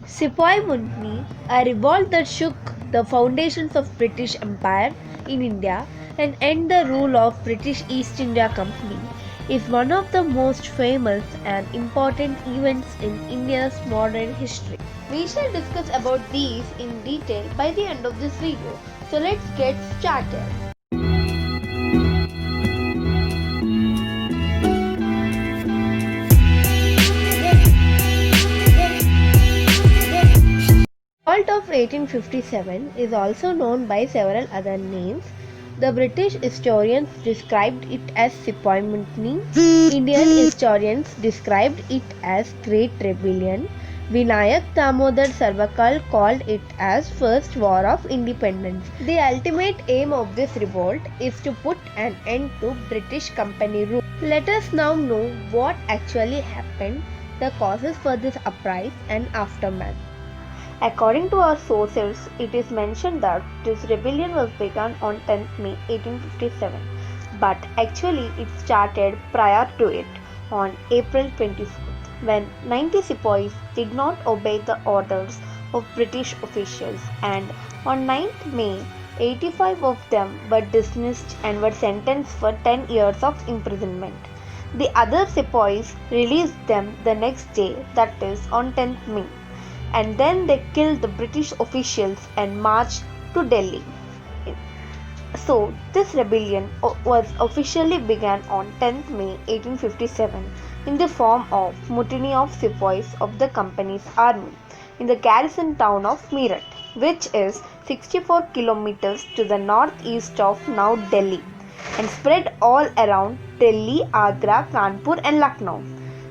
Sepoy Mutiny, a revolt that shook the foundations of British Empire in India and ended the rule of British East India Company, is one of the most famous and important events in India's modern history. We shall discuss about these in detail by the end of this video. So let's get started. Revolt of 1857 is also known by several other names. The British historians described it as Sepoy Mutiny. Indian historians described it as Great Rebellion. Vinayak Damodar Sarvakal called it as First War of Independence. The ultimate aim of this revolt is to put an end to British company rule. Let us now know what actually happened, the causes for this uprising and aftermath. According to our sources, it is mentioned that this rebellion was begun on 10th May 1857, but actually it started prior to it on April 24th, when 90 sepoys did not obey the orders of British officials, and on 9th May 85 of them were dismissed and were sentenced for 10 years of imprisonment. The other sepoys released them the next day, that is on 10th May, and then they killed the British officials and marched to Delhi. So, this rebellion was officially began on 10th May 1857 in the form of Mutiny of Sepoys of the Company's army in the garrison town of Meerut, which is 64 kilometers to the northeast of now Delhi and spread all around Delhi, Agra, Kanpur and Lucknow.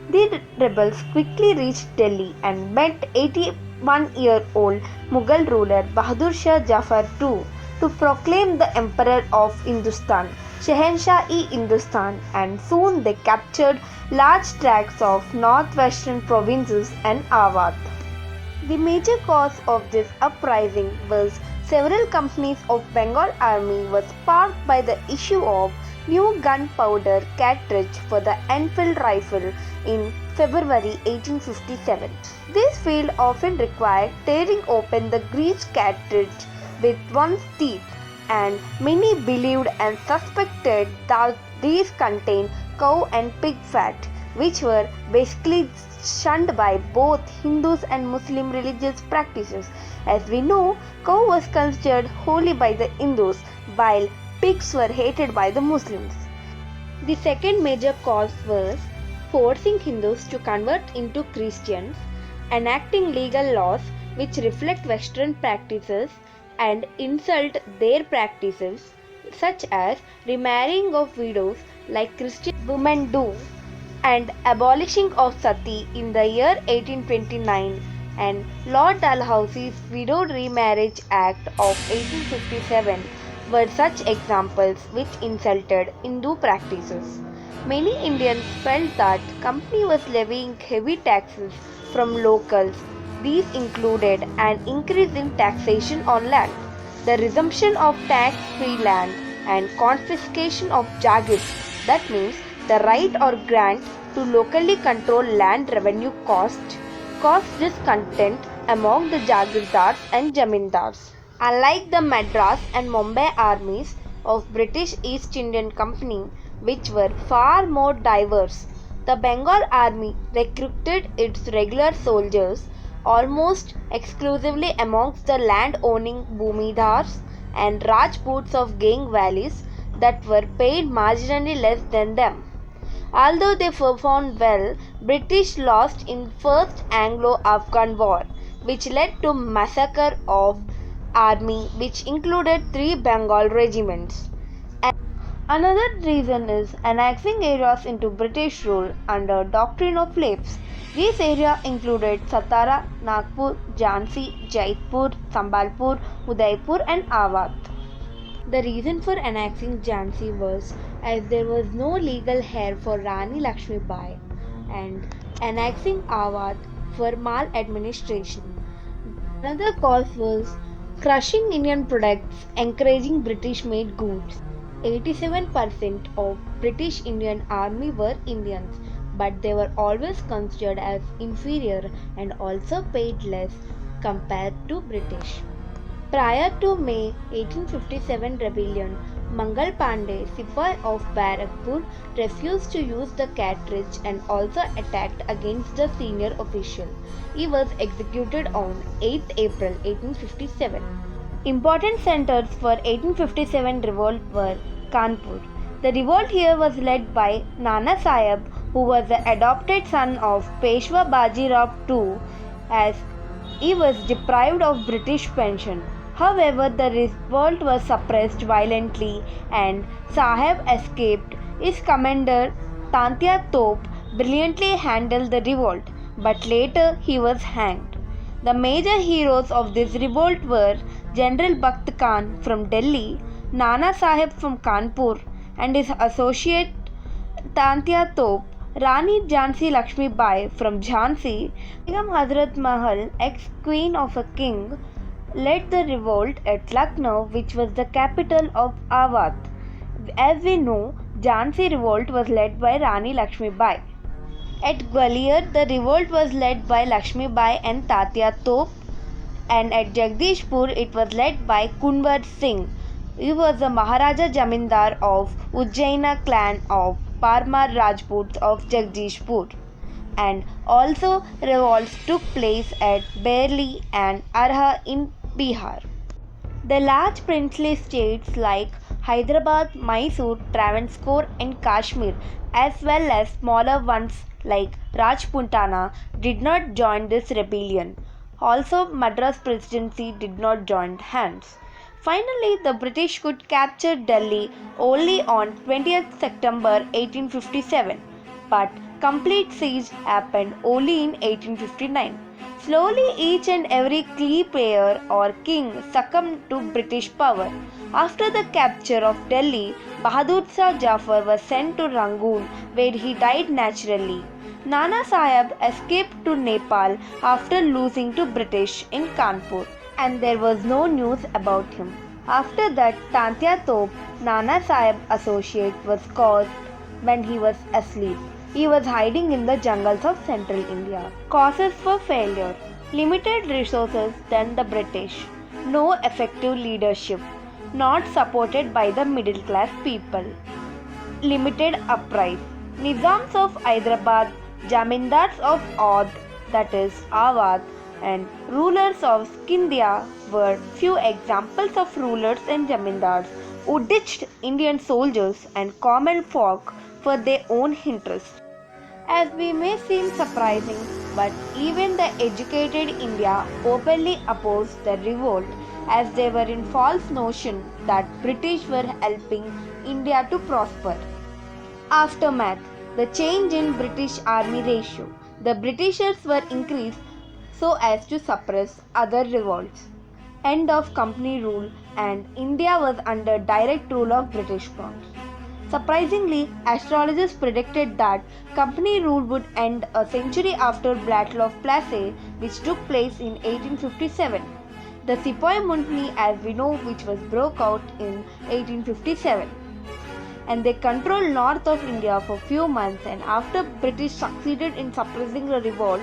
The rebels quickly reached Delhi and met 81-year-old Mughal ruler Bahadur Shah Jafar II to proclaim the Emperor of Hindustan, Shahenshah-e Hindustan, and soon they captured large tracts of northwestern provinces and Awadh. The major cause of this uprising was several companies of Bengal army were sparked by the issue of new gunpowder cartridge for the Enfield rifle in February 1857. This field often required tearing open the grease cartridge with one's teeth, and many believed and suspected that these contained cow and pig fat, which were basically shunned by both Hindus and Muslim religious practices. As we know, cow was considered holy by the Hindus, while pigs were hated by the Muslims. The second major cause was forcing Hindus to convert into Christians, enacting legal laws which reflect Western practices and insult their practices, such as remarrying of widows like Christian women do, and abolishing of sati in the year 1829, and Lord Dalhousie's Widowed Remarriage Act of 1857 were such examples which insulted Hindu practices. Many Indians felt that company was levying heavy taxes from locals. These included an increase in taxation on land, the resumption of tax-free land, and confiscation of jagirs, that means the right or grant to locally control land revenue caused discontent among the jagirdars and zamindars. Unlike the Madras and Mumbai armies of British East Indian Company, which were far more diverse, the Bengal army recruited its regular soldiers almost exclusively amongst the land-owning Bhumidars and Rajputs of Gang valleys that were paid marginally less than them. Although they performed well, British lost in First Anglo-Afghan War, which led to massacre of army which included 3 Bengal regiments. Another reason is annexing areas into British rule under Doctrine of Lapse. These areas included Satara, Nagpur, Jhansi, Jaipur, Sambalpur, Udaipur and Awadh. The reason for annexing Jhansi was as there was no legal heir for Rani Lakshmi Bai, and annexing Awadh for maladministration. Another cause was crushing Indian products, encouraging British made goods. 87% of British Indian Army were Indians, but they were always considered as inferior and also paid less compared to British. Prior to May 1857 rebellion, Mangal Pandey, Sepoy of Barakpur, refused to use the cartridge and also attacked against the senior official. He was executed on 8th April 1857. Important centers for 1857 revolt were Kanpur. The revolt here was led by Nana Sahib, who was the adopted son of Peshwa Bajirao II, as he was deprived of British pension. However, the revolt was suppressed violently and Sahib escaped. His commander Tantia Top brilliantly handled the revolt, but later he was hanged. The major heroes of this revolt were General Bakht Khan from Delhi, Nana Sahib from Kanpur, and his associate Tantia Top, Rani Jhansi Lakshmi Bai from Jhansi, Begum Hazrat Mahal, ex-queen of a king, led the revolt at Lucknow, which was the capital of Awadh. As we know, Jhansi revolt was led by Rani Lakshmi Bai. At Gwalior, the revolt was led by Lakshmi Bai and Tatya Top, and at Jagdishpur, it was led by Kunwar Singh. He was the Maharaja Jamindar of Ujjaina clan of Parmar Rajputs of Jagdishpur. And also revolts took place at Bareilly and Arha in Bihar. The large princely states like Hyderabad, Mysore, Travancore and Kashmir, as well as smaller ones like Rajputana, did not join this rebellion. Also, Madras Presidency did not join hands. Finally, the British could capture Delhi only on 20th September 1857, but complete siege happened only in 1859. Slowly, each and every key player or king succumbed to British power. After the capture of Delhi, Bahadur Shah Jafar was sent to Rangoon, where he died naturally. Nana Sahib escaped to Nepal after losing to British in Kanpur, and there was no news about him. After that, Tantia Top, Nana Sahib's associate, was caught when he was asleep. He was hiding in the jungles of central India. Causes for failure: limited resources than the British, no effective leadership, not supported by the middle class people, limited uprise. Nizams of Hyderabad, Jamindars of Awadh, that is Awadh, and rulers of Scindia were few examples of rulers and Jamindars who ditched Indian soldiers and common folk for their own interest. As we may seem surprising, but even the educated India openly opposed the revolt, as they were in false notion that British were helping India to prosper. Aftermath: the change in British army ratio. The Britishers were increased so as to suppress other revolts. End of company rule, and India was under direct rule of British crowns. Surprisingly, astrologers predicted that company rule would end a century after Battle of Plassey, which took place in 1857. The Sepoy Mutiny, as we know, which was broke out in 1857. And they controlled north of India for few months, and after British succeeded in suppressing the revolt,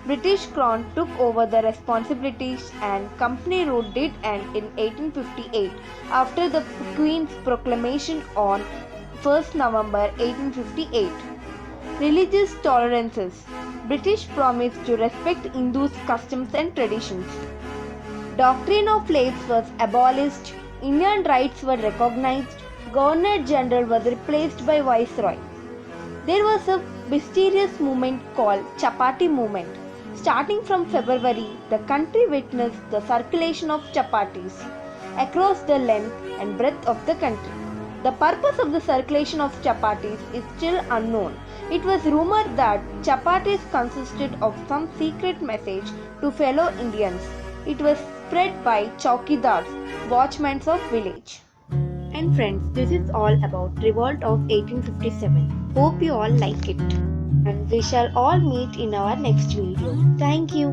British Crown took over the responsibilities and company rule did end in 1858 after the Queen's proclamation on 1st November 1858. Religious tolerances. British promised to respect Hindus' customs and traditions. Doctrine of slaves was abolished. Indian rights were recognized. Governor General was replaced by Viceroy. There was a mysterious movement called Chapati movement. Starting from February, the country witnessed the circulation of chapatis across the length and breadth of the country. The purpose of the circulation of chapatis is still unknown. It was rumored that chapatis consisted of some secret message to fellow Indians. It was spread by chowkidars, watchmen of village. And friends, this is all about Revolt of 1857. Hope you all like it. And we shall all meet in our next video. Thank you.